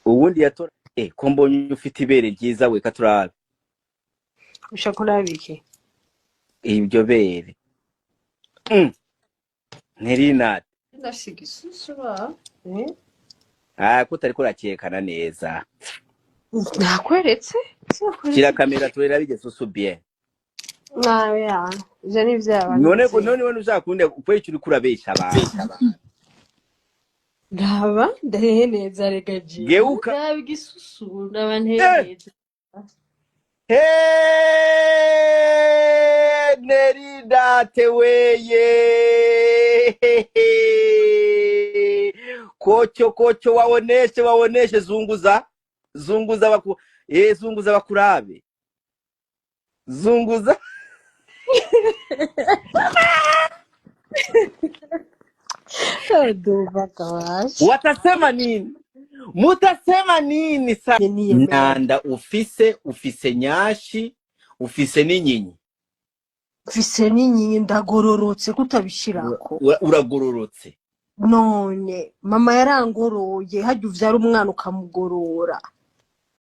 ubundi yatora ko mbonye ufite ibere ryiza we katurabe ushaka kurabiki ibyo bere Nerinat ndashika isusu ba ko utari kurakekana neza nakweretse kira kamera turera bigesusu bien nawe ya je ni vyaba none we uzakunde ukwecu uri kurabesha abantu ndaba ndahehe neza rega je Geuka. ndaba igisusu ndaba neza Neridate weye kocho waoneshe zunguza zunguza bakurabe zunguza Duva kawashi watasema nini mutasema nini sa nanda ufise nyashi ufise n'inyinya ufise n'inyinya ndagororotse kutabishirako uragororotse none mama yarangoroye hajya uvyara umwana ukamugorora